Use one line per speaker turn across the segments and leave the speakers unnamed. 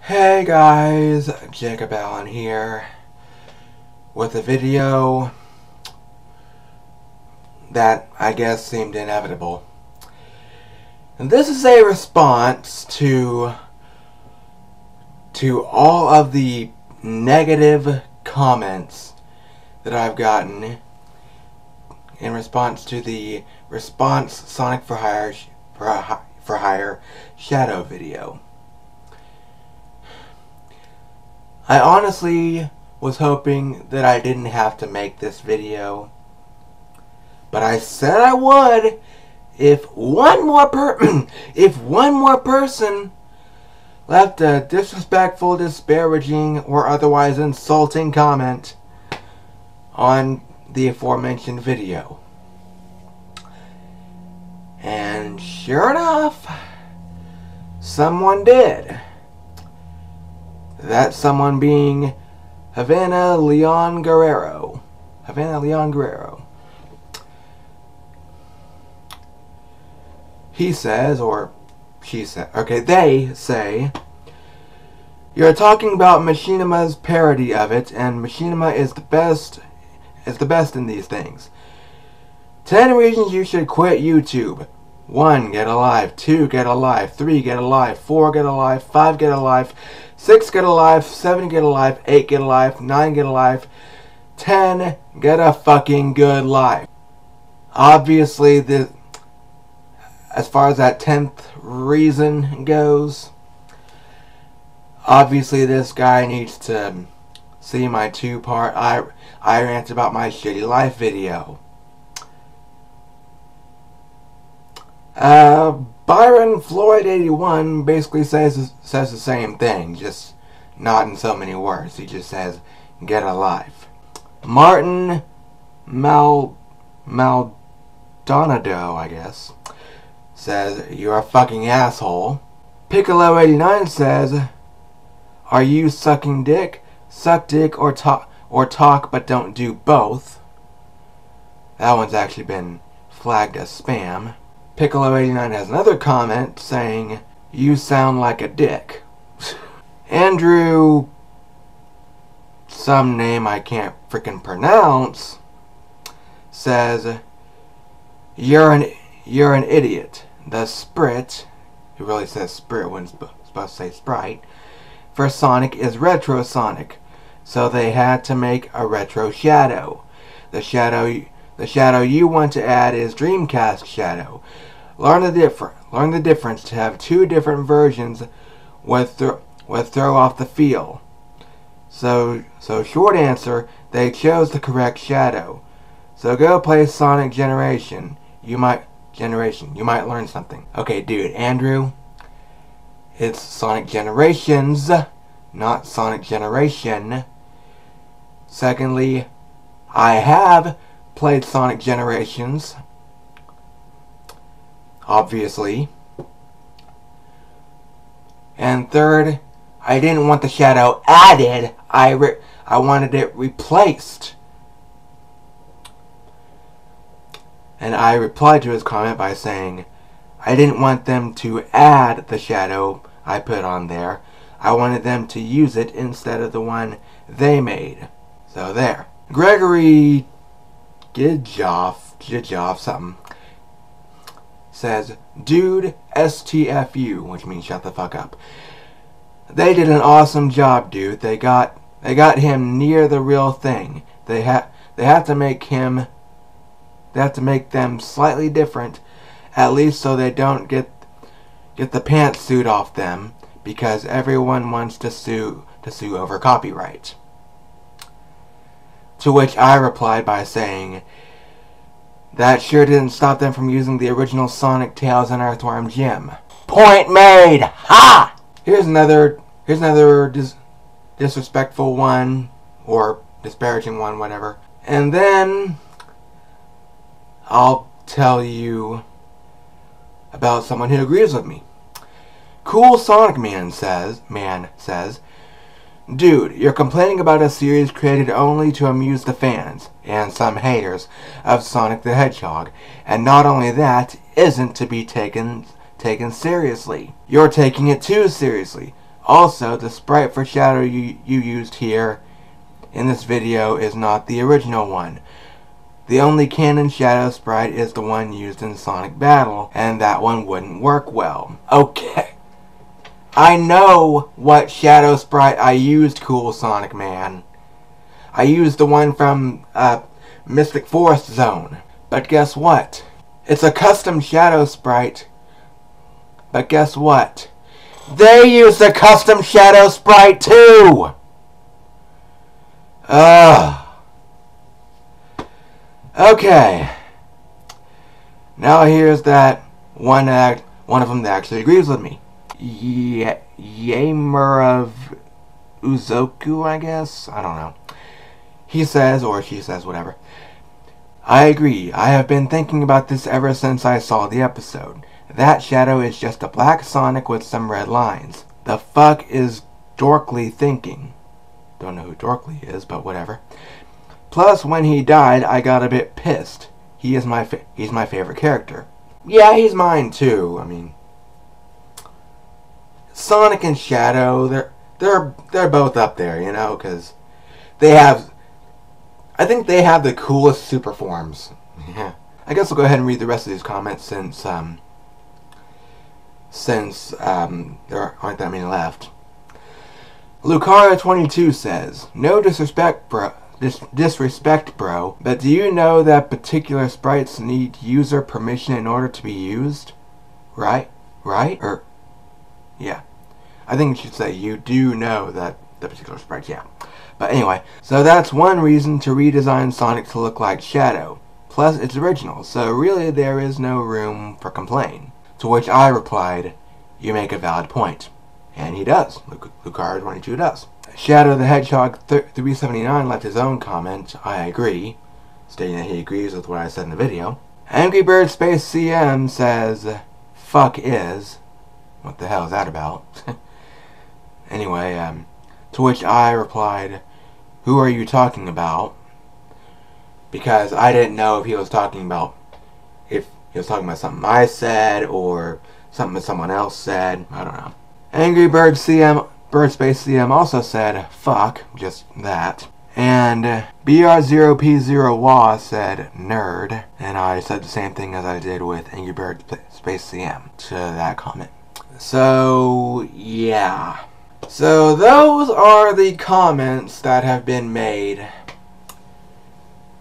Hey guys, Jacob Allen here with a video that I guess seemed inevitable. And this is a response to all of the negative comments that I've gotten in response to the Response Sonic for Hire Shadow video. I honestly was hoping that I didn't have to make this video, but I said I would if one more person left a disrespectful, disparaging, or otherwise insulting comment on the aforementioned video. And sure enough, someone did. That someone being Havana Leon Guerrero. He says, or she said, okay, they say, "You're talking about Machinima's parody of it, and Machinima is the best in these things. 10 reasons you should quit YouTube. 1, get a life. 2, get a life. 3, get a life. 4, get a life. 5, get a life. 6, get a life. 7, get a life. 8, get a life. 9, get a life. 10, get a fucking good life." Obviously, as far as that 10th reason goes, obviously this guy needs to see my 2-part I rant about my shitty life video. Byron Floyd 81 basically says the same thing, just not in so many words. He just says, "Get a life." Martin Maldonado, I guess, says, "You're a fucking asshole." Piccolo 89 says, "Are you sucking dick? Suck dick or talk, but don't do both." That one's actually been flagged as spam. Piccolo 89 has another comment saying, "You sound like a dick." Andrew, some name I can't frickin' pronounce, says, You're an idiot. The Sprit," he really says Sprit when it's supposed to say Sprite, "for Sonic is Retro Sonic, so they had to make a Retro Shadow. The shadow you want to add is Dreamcast Shadow. Learn the difference. To have 2 different versions would throw off the feel. So short answer, they chose the correct shadow. So go play Sonic Generation. You might learn something." Okay, dude, Andrew, it's Sonic Generations, not Sonic Generation. Secondly, I have played Sonic Generations, obviously. And third, I didn't want the shadow added, I wanted it replaced. And I replied to his comment by saying, I didn't want them to add the shadow I put on there. I wanted them to use it instead of the one they made. So there. Gregory Gidjoff something, says, "Dude, STFU," which means shut the fuck up. "They did an awesome job, dude. They got him near the real thing. They have to make them slightly different, at least so they don't get the pantsuit off them, because everyone wants to sue over copyright." To which I replied by saying, "That sure didn't stop them from using the original Sonic, Tails, and Earthworm Jim." Point made! Ha! Here's another disrespectful one, or disparaging one, whatever. And then I'll tell you about someone who agrees with me. Cool Sonic Man says, "Dude, you're complaining about a series created only to amuse the fans, and some haters, of Sonic the Hedgehog, and not only that, isn't to be taken seriously. You're taking it too seriously. Also, the sprite for Shadow you used here in this video is not the original one. The only canon Shadow sprite is the one used in Sonic Battle, and that one wouldn't work well. Okay. I know what Shadow sprite I used, Cool Sonic Man. I used the one from Mystic Forest Zone. But guess what? It's a custom Shadow sprite. But guess what? They used a custom Shadow sprite too! Okay. Now here's that one of them that actually agrees with me. Yamer of Uzoku, I guess? I don't know. He says, or she says, whatever. I agree. I have been thinking about this ever since I saw the episode. That Shadow is just a black Sonic with some red lines. The fuck is Dorkly thinking? Don't know who Dorkly is, but whatever. Plus, when he died, I got a bit pissed. He's my favorite character. Yeah, he's mine too. I mean, Sonic and Shadow, they're both up there, you know, because they have. I think they have the coolest super forms. Yeah. I guess I'll go ahead and read the rest of these comments since there aren't that many left. Lucara22 says, "No disrespect, bro. Disrespect, bro. But do you know that particular sprites need user permission in order to be used? Right? Or yeah. I think you should say you do know that the particular sprites. Yeah. But anyway, so that's one reason to redesign Sonic to look like Shadow. Plus, it's original, so really there is no room for complaint." To which I replied, "You make a valid point." And he does. Lucara22 does. Shadow the Hedgehog 379 left his own comment, "I agree," stating that he agrees with what I said in the video. Angry Bird Space CM says, "Fuck is." What the hell is that about? Anyway, to which I replied, "Who are you talking about?" Because I didn't know if he was talking about something I said or something that someone else said. I don't know. Angry Bird Space CM also said, "Fuck," just that. And BR0P0WA said, "Nerd." And I said the same thing as I did with Angry Bird Space CM to that comment. So, yeah. So those are the comments that have been made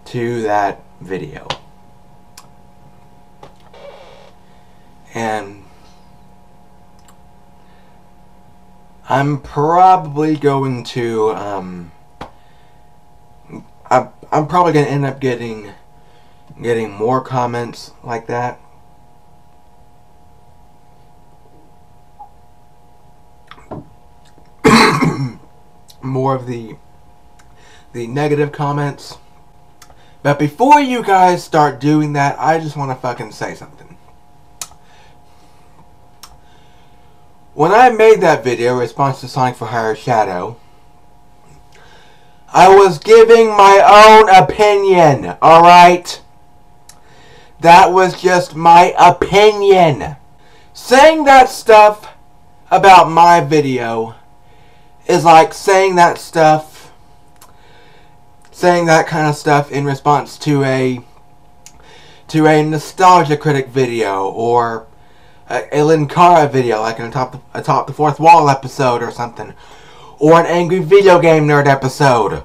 to that video. And I'm probably going to I'm probably going to end up getting more comments like that. More of the negative comments. But before you guys start doing that, I just want to fucking say something. When I made that video in response to Sonic for Hire Shadow, I was giving my own opinion, alright? That was just my opinion. Saying that stuff about my video is like saying that kind of stuff in response to a Nostalgia Critic video or a Linkara video, like an Atop the Fourth Wall episode or something, or an Angry Video Game Nerd episode,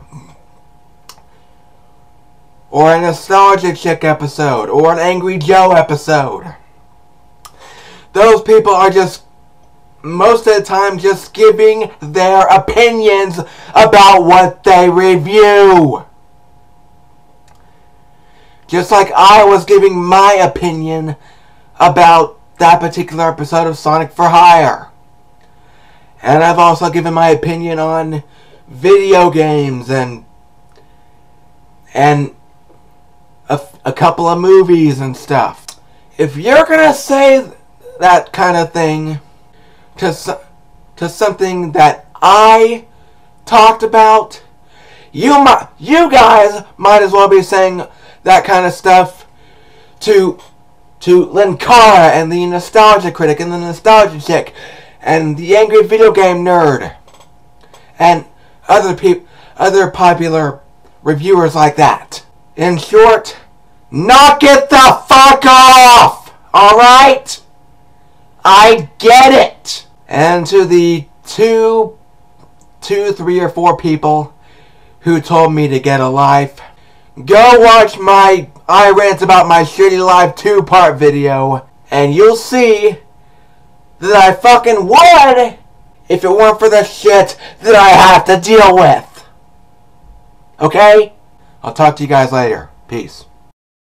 or a Nostalgia Chick episode, or an Angry Joe episode. Those people are just, most of the time, just giving their opinions about what they review. Just like I was giving my opinion about that particular episode of Sonic for Hire. And I've also given my opinion on video games and a couple of movies and stuff. If you're gonna say that kind of thing to something that I talked about, you guys might as well be saying that kind of stuff to Linkara and the Nostalgia Critic and the Nostalgia Chick and the Angry Video Game Nerd, and other popular reviewers like that. In short, knock it the fuck off! Alright? I get it! And to the two, 3 or 4 people who told me to get a life, go watch my I Rant About My Shitty Life 2-part video, and you'll see that I fucking would if it weren't for the shit that I have to deal with. Okay? I'll talk to you guys later. Peace.